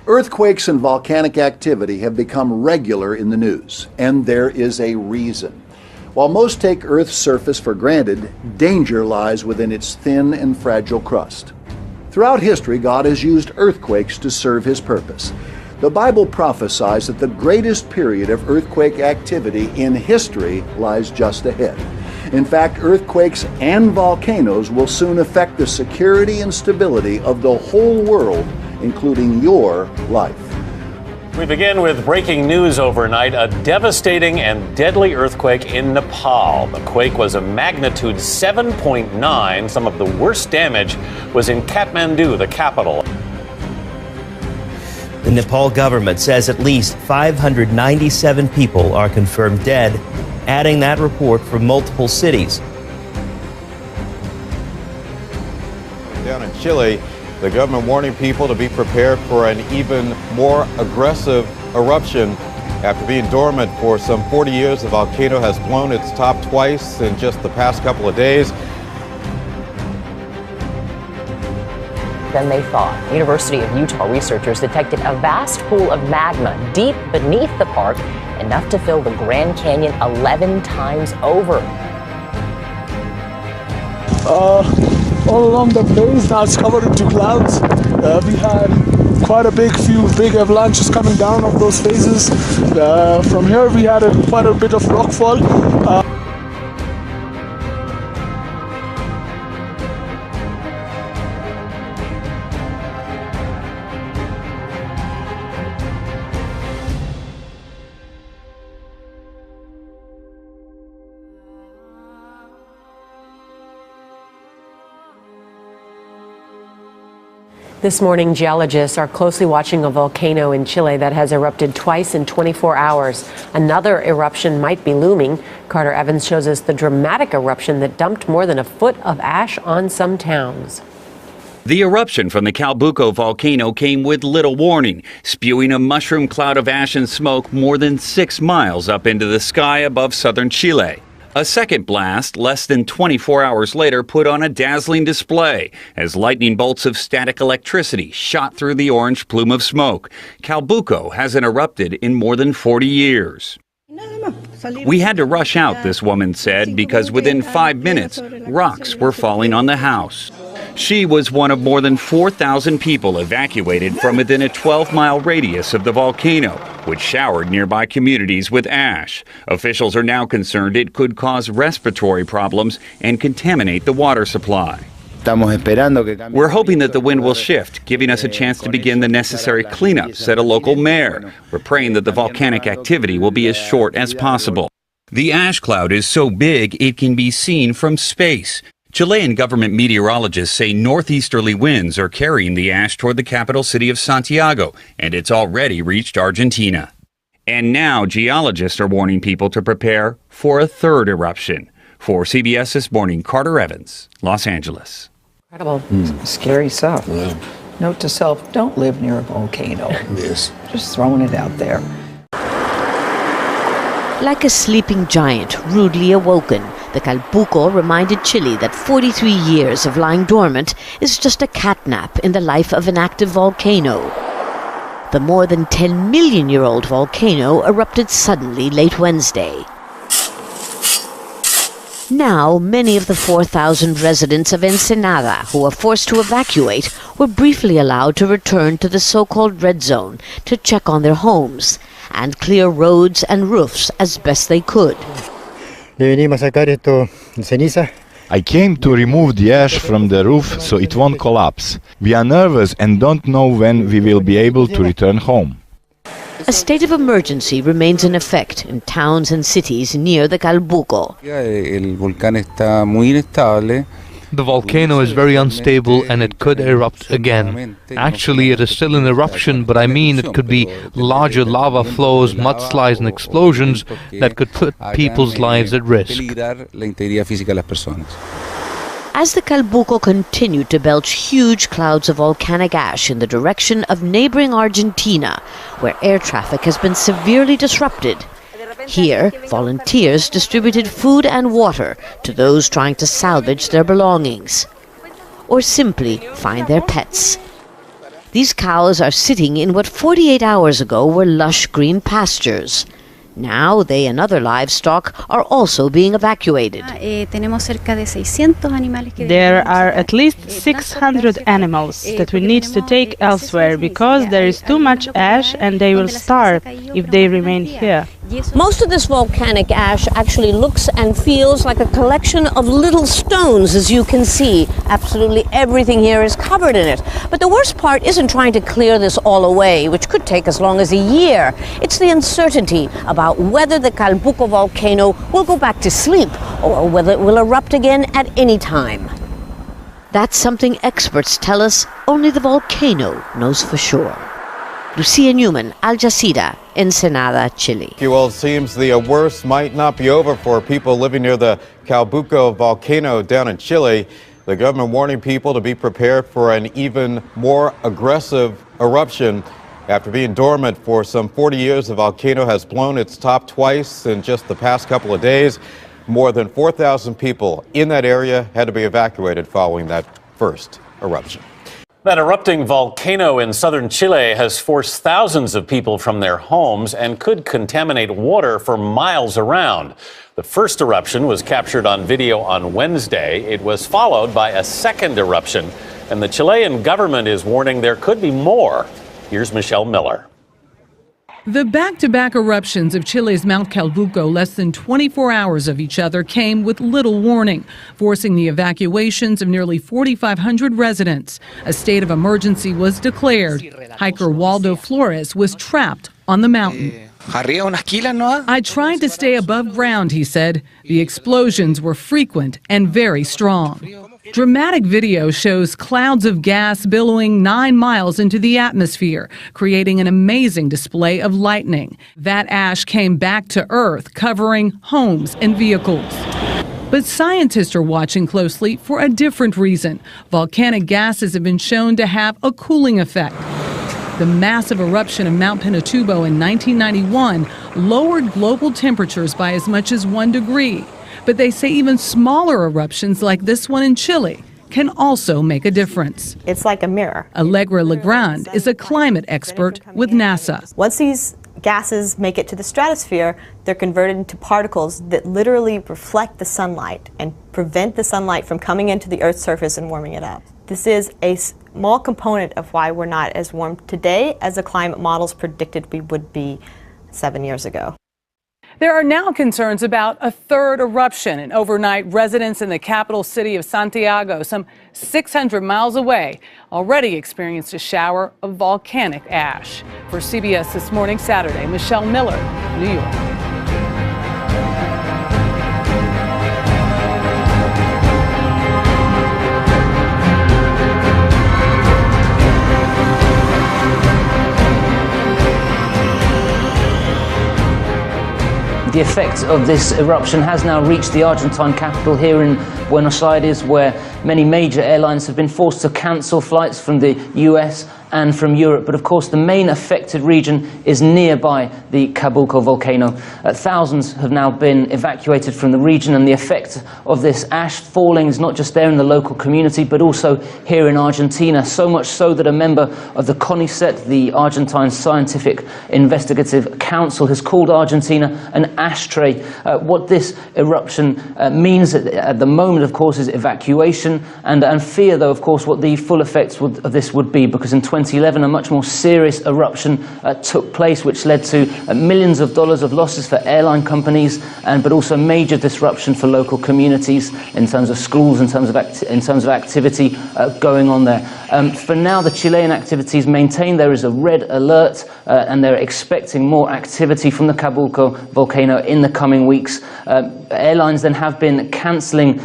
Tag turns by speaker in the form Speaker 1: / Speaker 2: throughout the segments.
Speaker 1: Earthquakes and volcanic activity have become regular in the news, and there is a reason. While most take Earth's surface for granted, danger lies within its thin and fragile crust. Throughout history, God has used earthquakes to serve His purpose. The Bible prophesies that the greatest period of earthquake activity in history lies just ahead. In fact, earthquakes and volcanoes will soon affect the security and stability of the whole world, including your life.
Speaker 2: We begin with breaking news overnight. A devastating and deadly earthquake in Nepal. The quake was a magnitude 7.9. Some of the worst damage was in Kathmandu, the capital.
Speaker 3: The Nepal government says at least 597 people are confirmed dead, adding that report from multiple cities.
Speaker 4: Down in Chile, the government warning people to be prepared for an even more aggressive eruption. After being dormant for some 40 years, the volcano has blown its top twice in just the past couple of days.
Speaker 5: Than they thought. University of Utah researchers detected a vast pool of magma deep beneath the park, enough to fill the Grand Canyon 11 times over.
Speaker 6: All along the base, now it's covered into clouds. We had quite a few big avalanches coming down of those phases. From here, we had quite a bit of rockfall.
Speaker 7: This morning, geologists are closely watching a volcano in Chile that has erupted twice in 24 hours. Another eruption might be looming. Carter Evans shows us the dramatic eruption that dumped more than a foot of ash on some towns.
Speaker 8: The eruption from the Calbuco volcano came with little warning, spewing a mushroom cloud of ash and smoke more than 6 miles up into the sky above southern Chile. A second blast, less than 24 hours later, put on a dazzling display as lightning bolts of static electricity shot through the orange plume of smoke. Calbuco hasn't erupted in more than 40 years. We had to rush out, this woman said, because within 5 minutes, rocks were falling on the house. She was one of more than 4,000 people evacuated from within a 12-mile radius of the volcano, which showered nearby communities with ash. Officials are now concerned it could cause respiratory problems and contaminate the water supply. We're hoping that the wind will shift, giving us a chance to begin the necessary cleanup, said a local mayor. We're praying that the volcanic activity will be as short as possible. The ash cloud is so big it can be seen from space. Chilean government meteorologists say northeasterly winds are carrying the ash toward the capital city of Santiago, and it's already reached Argentina. And now geologists are warning people to prepare for a third eruption. For CBS This Morning, Carter Evans, Los Angeles.
Speaker 7: Incredible.
Speaker 9: Scary stuff.
Speaker 10: Yeah.
Speaker 9: Note to self, don't live near a volcano.
Speaker 10: Yes.
Speaker 9: Just throwing it out there.
Speaker 11: Like a sleeping giant rudely awoken, the Calbuco reminded Chile that 43 years of lying dormant is just a catnap in the life of an active volcano. The more than 10 million-year-old volcano erupted suddenly late Wednesday. Now, many of the 4,000 residents of Ensenada who were forced to evacuate were briefly allowed to return to the so-called red zone to check on their homes and clear roads and roofs as best they could.
Speaker 12: I came to remove the ash from the roof so it won't collapse. We are nervous and don't know when we will be able to return home.
Speaker 11: A state of emergency remains in effect in towns and cities near the Calbuco.
Speaker 13: The volcano is very unstable and it could erupt again. Actually, it is still in eruption, but I mean it could be larger lava flows, mudslides and explosions that could put people's lives at risk.
Speaker 11: As the Calbuco continued to belch huge clouds of volcanic ash in the direction of neighboring Argentina, where air traffic has been severely disrupted, here, volunteers distributed food and water to those trying to salvage their belongings, or simply find their pets. These cows are sitting in what 48 hours ago were lush green pastures. Now they and other livestock are also being evacuated.
Speaker 10: There are at least 600 animals that we need to take elsewhere because there is too much ash and they will starve if they remain here.
Speaker 11: Most of this volcanic ash actually looks and feels like a collection of little stones, as you can see. Absolutely everything here is covered in it. But the worst part isn't trying to clear this all away, which could take as long as a year. It's the uncertainty about whether the Calbuco volcano will go back to sleep or whether it will erupt again at any time. That's something experts tell us only the volcano knows for sure. Lucia Newman, Al Jazeera, Ensenada, Chile.
Speaker 4: Well, it seems the worst might not be over for people living near the Calbuco volcano down in Chile. The government warning people to be prepared for an even more aggressive eruption. After being dormant for some 40 years, the volcano has blown its top twice in just the past couple of days. More than 4,000 people in that area had to be evacuated following that first eruption.
Speaker 2: That erupting volcano in southern Chile has forced thousands of people from their homes and could contaminate water for miles around. The first eruption was captured on video on Wednesday. It was followed by a second eruption, and the Chilean government is warning there could be more. Here's Michelle Miller.
Speaker 14: The back-to-back eruptions of Chile's Mount Calbuco, less than 24 hours of each other, came with little warning, forcing the evacuations of nearly 4,500 residents. A state of emergency was declared. Hiker Waldo Flores was trapped on the mountain. I tried to stay above ground, he said. The explosions were frequent and very strong. Dramatic video shows clouds of gas billowing 9 miles into the atmosphere, creating an amazing display of lightning. That ash came back to Earth, covering homes and vehicles. But scientists are watching closely for a different reason. Volcanic gases have been shown to have a cooling effect. The massive eruption of Mount Pinatubo in 1991 lowered global temperatures by as much as 1 degree. But they say even smaller eruptions like this one in Chile can also make a difference.
Speaker 15: It's like a mirror.
Speaker 14: Allegra Legrand is a climate expert with NASA.
Speaker 15: Once these gases make it to the stratosphere, they're converted into particles that literally reflect the sunlight and prevent the sunlight from coming into the Earth's surface and warming it up. This is a small component of why we're not as warm today as the climate models predicted we would be 7 years ago.
Speaker 14: There are now concerns about a third eruption, and overnight residents in the capital city of Santiago, some 600 miles away, already experienced a shower of volcanic ash. For CBS This Morning Saturday, Michelle Miller, New York.
Speaker 16: The effect of this eruption has now reached the Argentine capital here in Buenos Aires, where many major airlines have been forced to cancel flights from the US and from Europe. But of course, the main affected region is nearby the Calbuco volcano. Thousands have now been evacuated from the region, and the effect of this ash falling is not just there in the local community, but also here in Argentina. So much so that a member of the CONICET, the Argentine Scientific Investigative Council, has called Argentina an ashtray. What this eruption means at the moment, of course, is evacuation and fear, though, of course, what the full effects of this would be, because in 2011 a much more serious eruption took place, which led to millions of dollars of losses for airline companies, but also major disruption for local communities in terms of schools, in terms of activity going on there. For now, the Chilean activities maintain there is a red alert, and they're expecting more activity from the Calbuco volcano in the coming weeks. Airlines then have been cancelling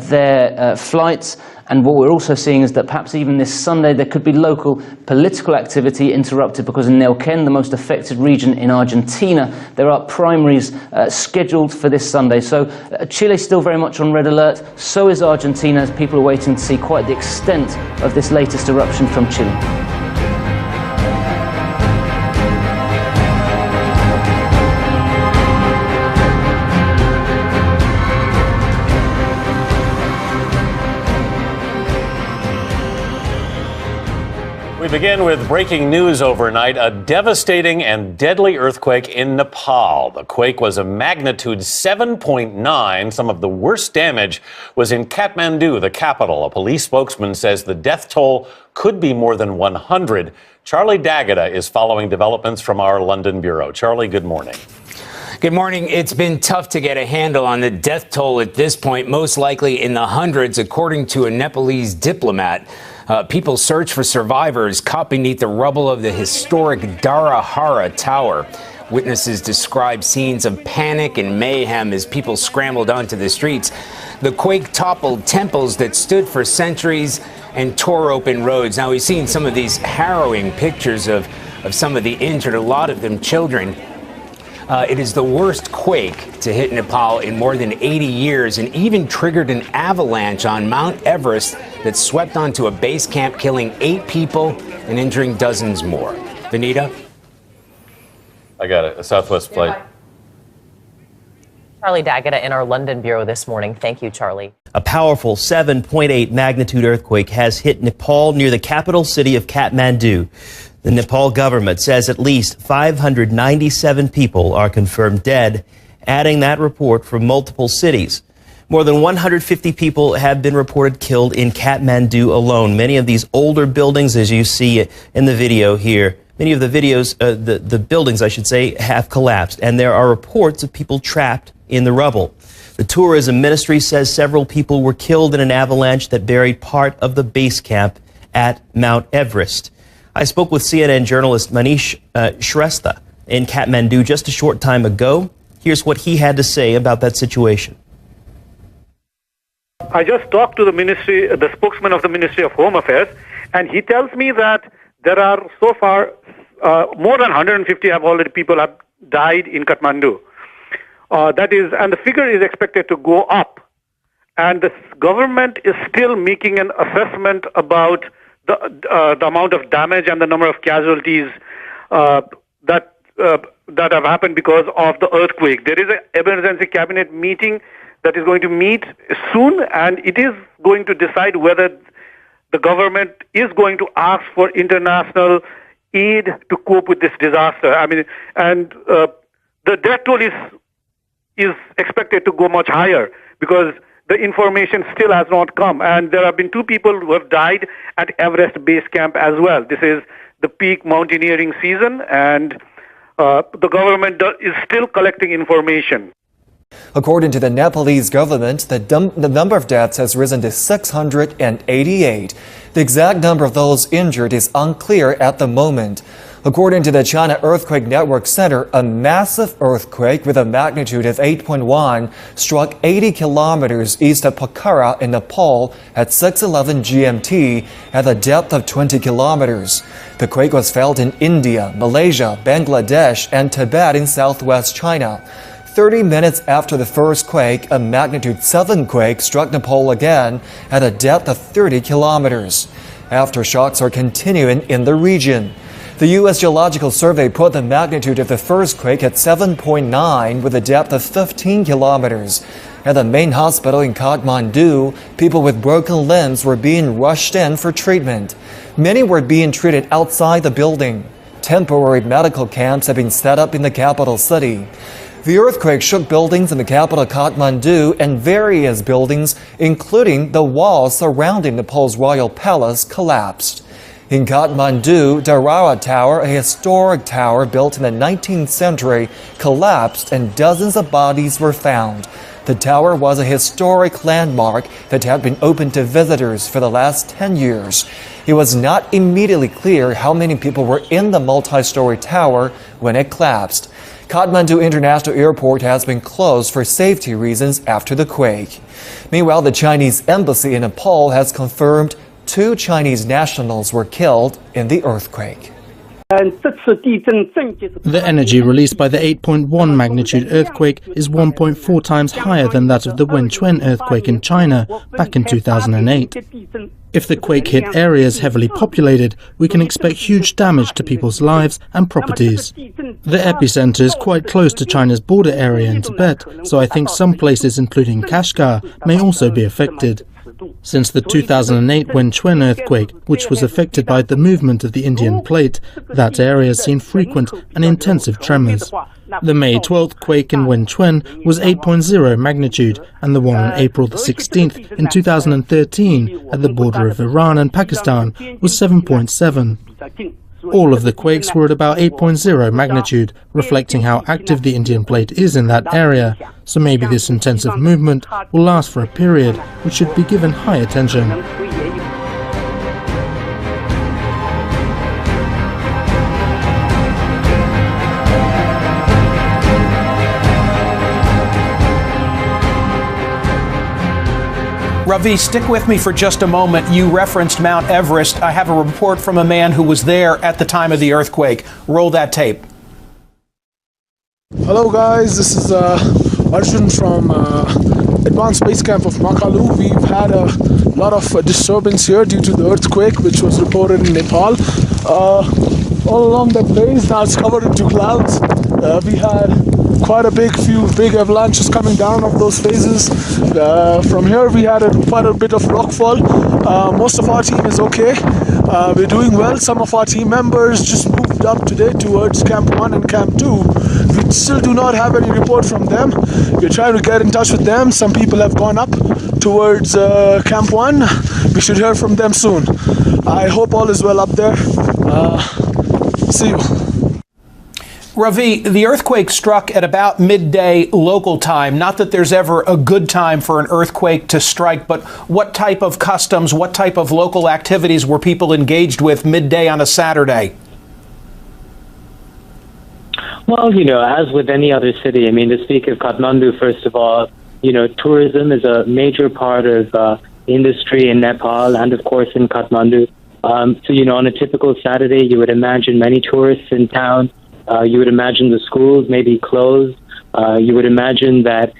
Speaker 16: their flights. And what we're also seeing is that perhaps even this Sunday there could be local political activity interrupted, because in Neuquén, the most affected region in Argentina, there are primaries scheduled for this Sunday. So Chile's still very much on red alert. So is Argentina, as people are waiting to see quite the extent of this latest eruption from Chile.
Speaker 2: We begin begin with breaking news overnight. A devastating and deadly earthquake in Nepal. The quake was a magnitude 7.9. Some of the worst damage was in Kathmandu, the capital. A police spokesman says the death toll could be more than 100. Charlie D'Agata is following developments from our London bureau. Charlie, good morning.
Speaker 17: Good morning. It's been tough to get a handle on the death toll at this point, most likely in the hundreds, according to a Nepalese diplomat. People search for survivors caught beneath the rubble of the historic Dharahara Tower. Witnesses describe scenes of panic and mayhem as people scrambled onto the streets. The quake toppled temples that stood for centuries and tore open roads. Now, we've seen some of these harrowing pictures of some of the injured, a lot of them children. It is the worst quake to hit Nepal in more than 80 years and even triggered an avalanche on Mount Everest that swept onto a base camp, killing 8 people and injuring dozens more. Vanita?
Speaker 2: I got it. A Southwest flight.
Speaker 5: Charlie D'Agata in our London bureau this morning. Thank you, Charlie.
Speaker 3: A powerful 7.8 magnitude earthquake has hit Nepal near the capital city of Kathmandu. The Nepal government says at least 597 people are confirmed dead, adding that report from multiple cities. More than 150 people have been reported killed in Kathmandu alone. Many of these older buildings, as you see in the video here, many of the buildings, I should say, have collapsed, and there are reports of people trapped in the rubble. The tourism ministry says several people were killed in an avalanche that buried part of the base camp at Mount Everest. I spoke with CNN journalist Manish Shrestha in Kathmandu just a short time ago. Here's what he had to say about that situation.
Speaker 18: I just talked to the spokesman of the Ministry of Home Affairs, and he tells me that there are so far more than 150 people have died in Kathmandu. And the figure is expected to go up. And the government is still making an assessment about the amount of damage and the number of casualties that have happened because of the earthquake. There is an emergency cabinet meeting that is going to meet soon, and it is going to decide whether the government is going to ask for international aid to cope with this disaster. The death toll is expected to go much higher because the information still has not come. And there have been 2 people who have died at Everest Base Camp as well. This is the peak mountaineering season, and the government is still collecting information.
Speaker 19: According to the Nepalese government, the number of deaths has risen to 688. The exact number of those injured is unclear at the moment. According to the China Earthquake Network Center, a massive earthquake with a magnitude of 8.1 struck 80 kilometers east of Pokhara in Nepal at 6:11 GMT at a depth of 20 kilometers. The quake was felt in India, Malaysia, Bangladesh, and Tibet in southwest China. 30 minutes after the first quake, a magnitude 7 quake struck Nepal again at a depth of 30 kilometers. Aftershocks are continuing in the region. The U.S. Geological Survey put the magnitude of the first quake at 7.9 with a depth of 15 kilometers. At the main hospital in Kathmandu, people with broken limbs were being rushed in for treatment. Many were being treated outside the building. Temporary medical camps have been set up in the capital city. The earthquake shook buildings in the capital Kathmandu, and various buildings, including the walls surrounding Nepal's royal palace, collapsed. In Kathmandu, Dharahara Tower, a historic tower built in the 19th century, collapsed and dozens of bodies were found. The tower was a historic landmark that had been open to visitors for the last 10 years. It was not immediately clear how many people were in the multi-story tower when it collapsed. Kathmandu International Airport has been closed for safety reasons after the quake. Meanwhile, the Chinese embassy in Nepal has confirmed 2 Chinese nationals were killed in the earthquake.
Speaker 20: The energy released by the 8.1 magnitude earthquake is 1.4 times higher than that of the Wenchuan earthquake in China back in 2008. If the quake hit areas heavily populated, we can expect huge damage to people's lives and properties. The epicenter is quite close to China's border area in Tibet, so I think some places, including Kashgar, may also be affected. Since the 2008 Wenchuan earthquake, which was affected by the movement of the Indian plate, that area has seen frequent and intensive tremors. The May 12th quake in Wenchuan was 8.0 magnitude, and the one on April the 16th in 2013 at the border of Iran and Pakistan was 7.7. All of the quakes were at about 8.0 magnitude, reflecting how active the Indian plate is in that area. So maybe this intensive movement will last for a period which should be given high attention.
Speaker 21: Ravi, stick with me for just a moment. You referenced Mount Everest. I have a report from a man who was there at the time of the earthquake. Roll that tape.
Speaker 6: Hello guys, this is Arjun from Advanced Base Camp of Makalu. We've had a lot of disturbance here due to the earthquake which was reported in Nepal. All along the base, now it's covered into clouds. We had quite a few big avalanches coming down of those phases. From here we had quite a bit of rockfall. Most of our team is okay. We're doing well. Some of our team members just moved up today towards Camp 1 and Camp 2. We still do not have any report from them. We're trying to get in touch with them. Some people have gone up towards Camp 1. We should hear from them soon. I hope all is well up there. See you.
Speaker 21: Ravi, the earthquake struck at about midday local time. Not that there's ever a good time for an earthquake to strike, but what type of customs, what type of local activities were people engaged with midday on a Saturday?
Speaker 22: Well, as with any other city, to speak of Kathmandu, first of all, tourism is a major part of industry in Nepal and, of course, in Kathmandu. So, on a typical Saturday, you would imagine many tourists in town. You would imagine the schools may be closed. You would imagine that,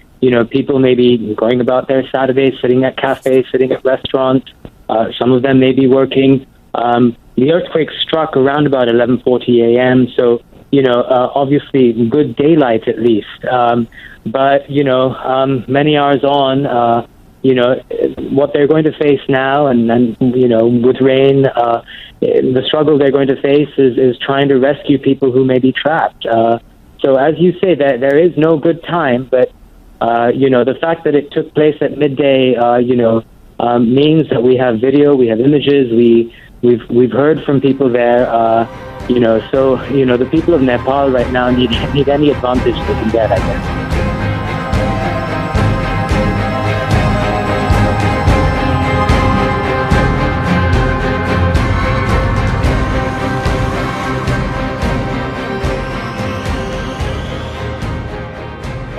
Speaker 22: people may be going about their Saturdays, sitting at cafes, sitting at restaurants. Some of them may be working. The earthquake struck around about 11:40 a.m., so, obviously good daylight at least. But, many hours on, what they're going to face now and with rain, the struggle they're going to face is trying to rescue people who may be trapped. So as you say, there is no good time, but, the fact that it took place at midday, means that we have video, we have images, we've heard from people there, so, the people of Nepal right now need any advantage they can get, I guess.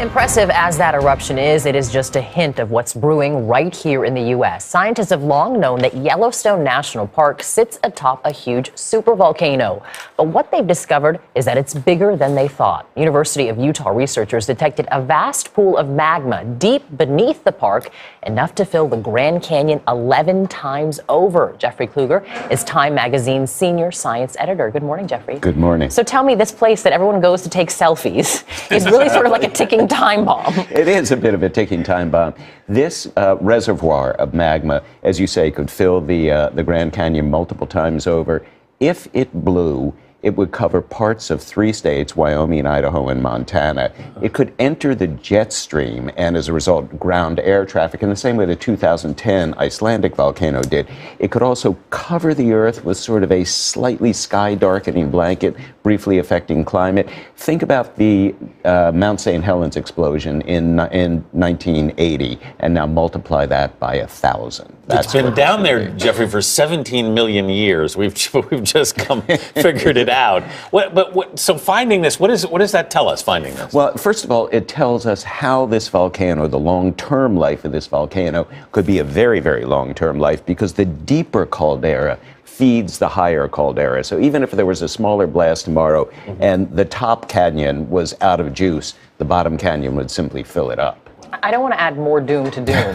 Speaker 5: Impressive as that eruption is, it is just a hint of what's brewing right here in the U.S. Scientists have long known that Yellowstone National Park sits atop a huge supervolcano. But what they've discovered is that it's bigger than they thought. University of Utah researchers detected a vast pool of magma deep beneath the park, enough to fill the Grand Canyon 11 times over. Jeffrey Kluger is Time Magazine's senior science editor. Good morning, Jeffrey.
Speaker 23: Good morning.
Speaker 5: So tell me, this place that everyone goes to take selfies is really sort of like a ticking time bomb.
Speaker 23: It is a bit of a ticking time bomb. This reservoir of magma, as you say, could fill the Grand Canyon multiple times over. If it blew, it would cover parts of 3 states, Wyoming, Idaho, and Montana. It could enter the jet stream and, as a result, ground air traffic in the same way the 2010 Icelandic volcano did. It could also cover the Earth with sort of a slightly sky-darkening blanket, briefly affecting climate. Think about the Mount St. Helens explosion in 1980, and now multiply that by 1,000.
Speaker 2: It's been down there, Jeffrey, for 17 million years. We've just figured it out. So finding this, what does that tell us, finding this?
Speaker 23: Well, first of all, it tells us how this volcano, the long-term life of this volcano, could be a very, very long-term life, because the deeper caldera feeds the higher caldera. So even if there was a smaller blast tomorrow and the top canyon was out of juice, the bottom canyon would simply fill it up.
Speaker 5: I don't want to add more doom to doom,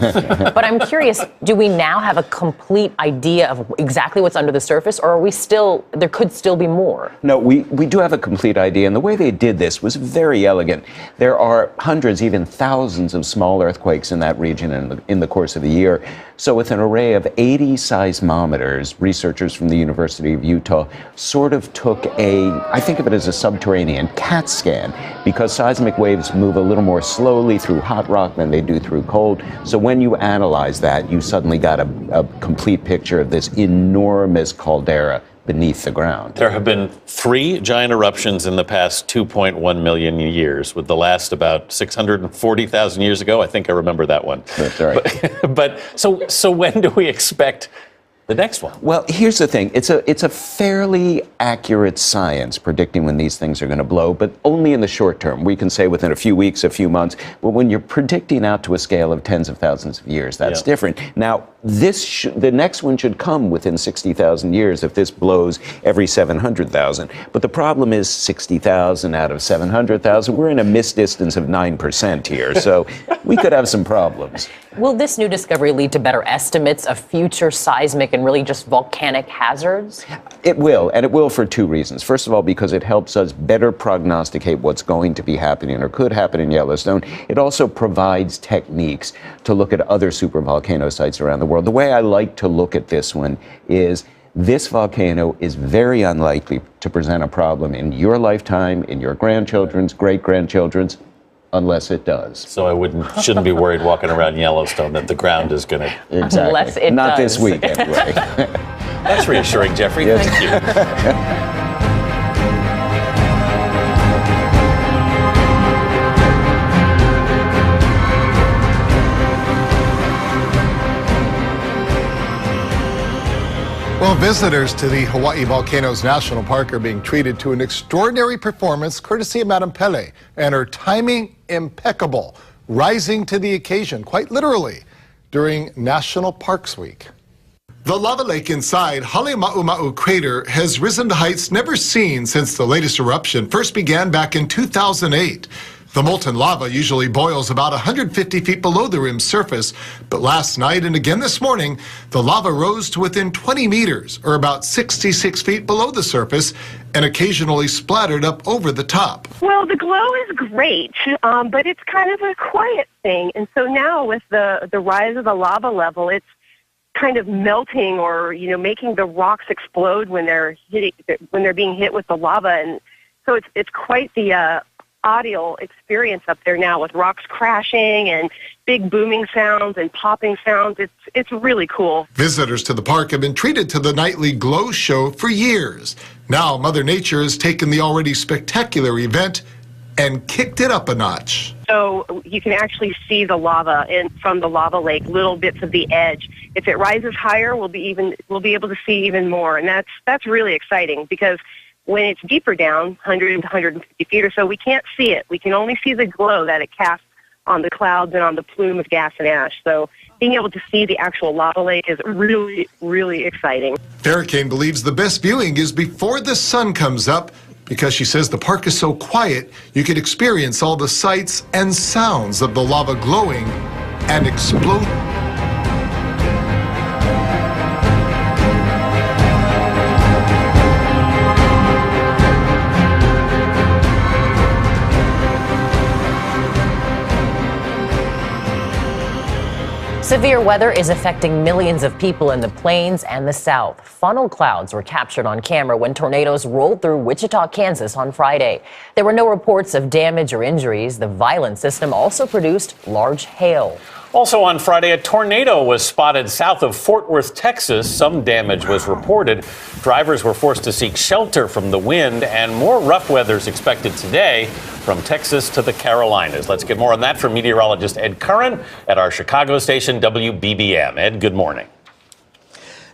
Speaker 5: but I'm curious, do we now have a complete idea of exactly what's under the surface, or are we still, there could still be more?
Speaker 23: No, we do have a complete idea, and the way they did this was very elegant. There are hundreds, even thousands of small earthquakes in that region in the course of a year. So with an array of 80 seismometers, researchers from the University of Utah sort of took I think of it as a subterranean CAT scan, because seismic waves move a little more slowly through hot rock than they do through cold. So when you analyze that, you suddenly got a complete picture of this enormous caldera beneath the ground.
Speaker 2: There have been 3 giant eruptions in the past 2.1 million years, with the last about 640,000 years ago. I think I remember that one.
Speaker 23: That's right.
Speaker 2: But so when do we expect the next one?
Speaker 23: Well, here's the thing. It's a fairly accurate science predicting when these things are going to blow, but only in the short term. We can say within a few weeks, a few months. But when you're predicting out to a scale of tens of thousands of years, that's different. Now, the next one should come within 60,000 years if this blows every 700,000. But the problem is 60,000 out of 700,000. We're in a misdistance of 9% here, so we could have some problems.
Speaker 5: Will this new discovery lead to better estimates of future seismic and really just volcanic hazards?
Speaker 23: It will, and it will for 2 reasons. First of all, because it helps us better prognosticate what's going to be happening or could happen in Yellowstone. It also provides techniques to look at other supervolcano sites around the world. The way I like to look at this one is this volcano is very unlikely to present a problem in your lifetime, in your grandchildren's, great-grandchildren's, unless it does.
Speaker 2: So I shouldn't be worried walking around Yellowstone that the ground is going to...
Speaker 23: Exactly.
Speaker 5: Unless it
Speaker 23: Not
Speaker 5: does.
Speaker 23: this week, anyway.
Speaker 2: That's reassuring, Jeffrey.
Speaker 23: Yes.
Speaker 2: Thank you.
Speaker 1: Well, visitors to the Hawaii Volcanoes National Park are being treated to an extraordinary performance courtesy of Madame Pele, and her timing impeccable, rising to the occasion, quite literally, during National Parks Week. The lava lake inside Halemaumau crater has risen to heights never seen since the latest eruption first began back in 2008. The molten lava usually boils about 150 feet below the rim's surface, but last night and again this morning, the lava rose to within 20 meters, or about 66 feet below the surface, and occasionally splattered up over the top.
Speaker 7: Well, the glow is great, but it's kind of a quiet thing. And so now with the rise of the lava level, it's kind of melting or, making the rocks explode when they're being hit with the lava. And so it's quite the audio experience up there now, with rocks crashing and big booming sounds and popping sounds. It's really cool.
Speaker 1: Visitors to the park have been treated to the nightly glow show for years. Now Mother Nature has taken the already spectacular event and kicked it up a notch.
Speaker 7: So you can actually see the lava from the lava lake, little bits of the edge. If it rises higher, we'll be able to see even more, and that's really exciting, because when it's deeper down, 100 to 150 feet or so, we can't see it. We can only see the glow that it casts on the clouds and on the plume of gas and ash. So being able to see the actual lava lake is really, really exciting.
Speaker 1: Farrakane believes the best viewing is before the sun comes up, because she says the park is so quiet, you can experience all the sights and sounds of the lava glowing and exploding.
Speaker 5: Severe weather is affecting millions of people in the plains and the south. Funnel clouds were captured on camera when tornadoes rolled through Wichita, Kansas on Friday. There were no reports of damage or injuries. The violent system also produced large hail.
Speaker 2: Also on Friday, a tornado was spotted south of Fort Worth, Texas. Some damage was reported. Drivers were forced to seek shelter from the wind, and more rough weather is expected today from Texas to the Carolinas. Let's get more on that from meteorologist Ed Curran at our Chicago station, WBBM. Ed, good morning.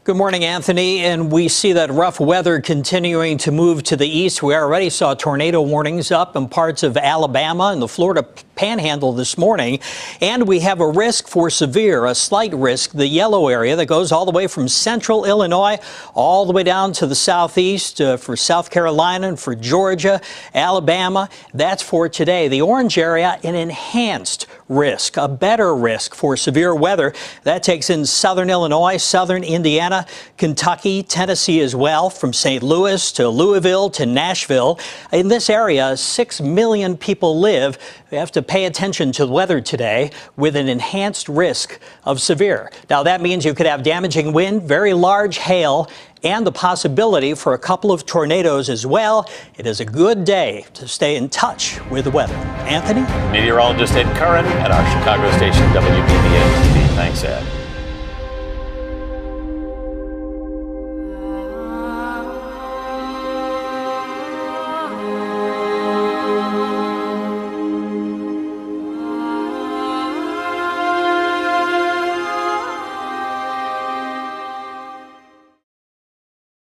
Speaker 8: Good morning, Anthony. And we see that rough weather continuing to move to the east. We already saw tornado warnings up in parts of Alabama and the Florida Panhandle this morning. And we have a risk for a slight risk, the yellow area that goes all the way from central Illinois all the way down to the southeast for South Carolina and for Georgia, Alabama. That's for today. The orange area, an enhanced risk, a better risk for severe weather. That takes in southern Illinois, southern Indiana, Kentucky, Tennessee as well, from St. Louis to Louisville to Nashville. In this area, 6 million people live. We have to pay attention to the weather today with an enhanced risk of severe. Now, that means you could have damaging wind, very large hail, and the possibility for a couple of tornadoes as well. It is a good day to stay in touch with the weather. Anthony?
Speaker 2: Meteorologist Ed Curran at our Chicago station, WBBM-TV. Thanks, Ed.